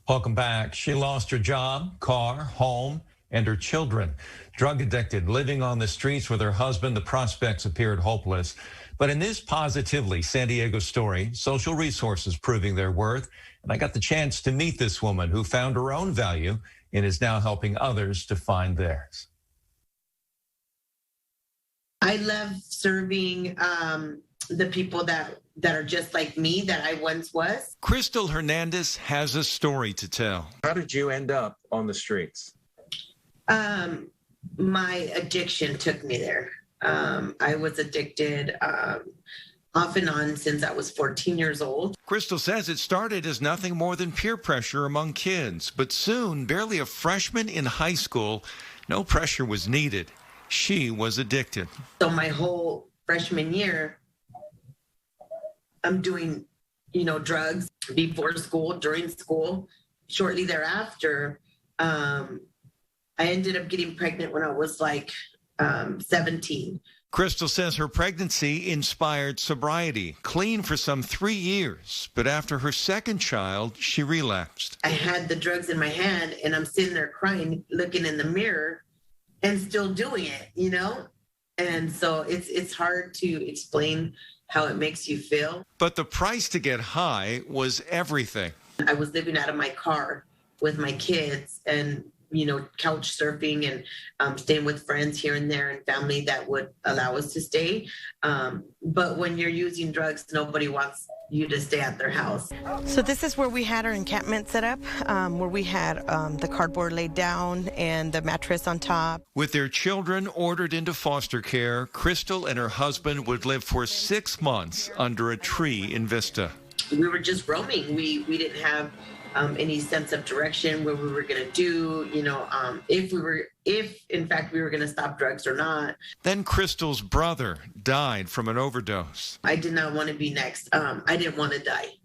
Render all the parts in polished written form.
Welcome back. She lost her job, car, home, and her children. Drug addicted, living on the streets with her husband, the prospects appeared hopeless. But in this Positively San Diego story, social resources proving their worth. And I got the chance to meet this woman who found her own value and is now helping others to find theirs. I love serving the people that are just like me, that I once was. Crystal Hernandez has a story to tell. How did you end up on the streets? My addiction took me there. I was addicted off and on since I was 14 years old. Crystal says it started as nothing more than peer pressure among kids, but soon, barely a freshman in high school, no pressure was needed. She was addicted. So my whole freshman year, I'm doing, drugs before school, during school. Shortly thereafter, I ended up getting pregnant when I was 17. Crystal says her pregnancy inspired sobriety, clean for some 3 years. But after her second child, she relapsed. I had the drugs in my hand and I'm sitting there crying, looking in the mirror and still doing it, And so it's hard to explain how it makes you feel. But the price to get high was everything. I was living out of my car with my kids and, couch surfing and staying with friends here and there and family that would allow us to stay. But when you're using drugs, nobody wants you to stay at their house. So this is where we had our encampment set up, where we had the cardboard laid down and the mattress on top. With their children ordered into foster care, Crystal and her husband would live for 6 months under a tree in Vista. We were just roaming. We didn't have any sense of direction, what we were going to do, if in fact we were going to stop drugs or not. Then Crystal's brother died from an overdose. I did not want to be next. I didn't want to die,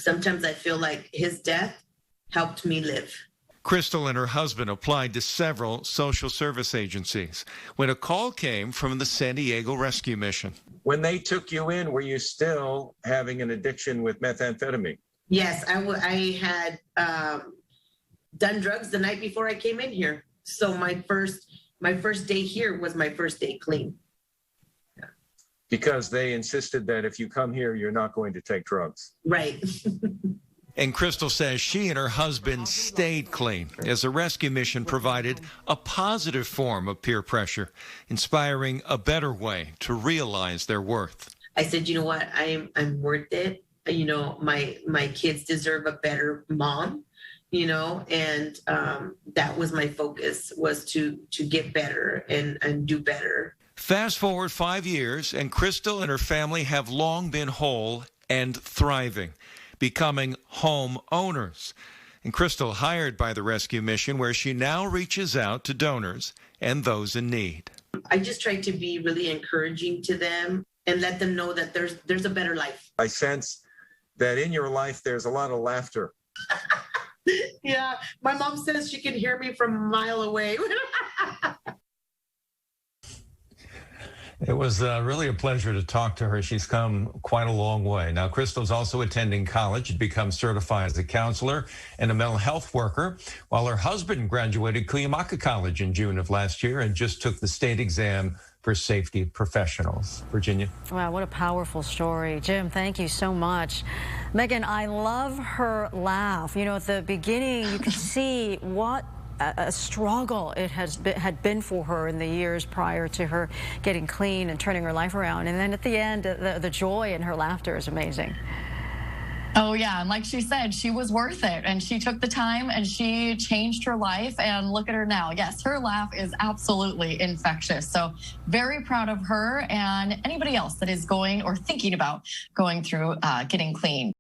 Sometimes I feel like his death helped me live. Crystal and her husband applied to several social service agencies when a call came from the San Diego Rescue Mission. When they took you in, were you still having an addiction with methamphetamine? Yes, I had done drugs the night before I came in here. So my first day here was my first day clean. Yeah. Because they insisted that if you come here, you're not going to take drugs. Right. And Crystal says she and her husband stayed clean as the rescue mission provided a positive form of peer pressure, inspiring a better way to realize their worth. I said, you know what, I'm worth it. My kids deserve a better mom, and that was my focus, was to get better and do better. Fast forward 5 years, and Crystal and her family have long been whole and thriving, becoming home owners. And Crystal hired by the rescue mission, where she now reaches out to donors and those in need. I just try to be really encouraging to them and let them know that there's a better life. I sense that in your life, there's a lot of laughter. Yeah, my mom says she can hear me from a mile away. It was really a pleasure to talk to her. She's come quite a long way. Now, Crystal's also attending college to become certified as a counselor and a mental health worker, while her husband graduated Cuyamaca College in June of last year and just took the state exam for safety professionals. Virginia. Wow, what a powerful story. Jim, thank you so much. Megan, I love her laugh. At the beginning, you could see what a struggle it had been for her in the years prior to her getting clean and turning her life around. And then at the end, the joy in her laughter is amazing. Oh, yeah. And like she said, she was worth it. And she took the time and she changed her life. And look at her now. Yes, her laugh is absolutely infectious. So very proud of her and anybody else that is going or thinking about going through getting clean.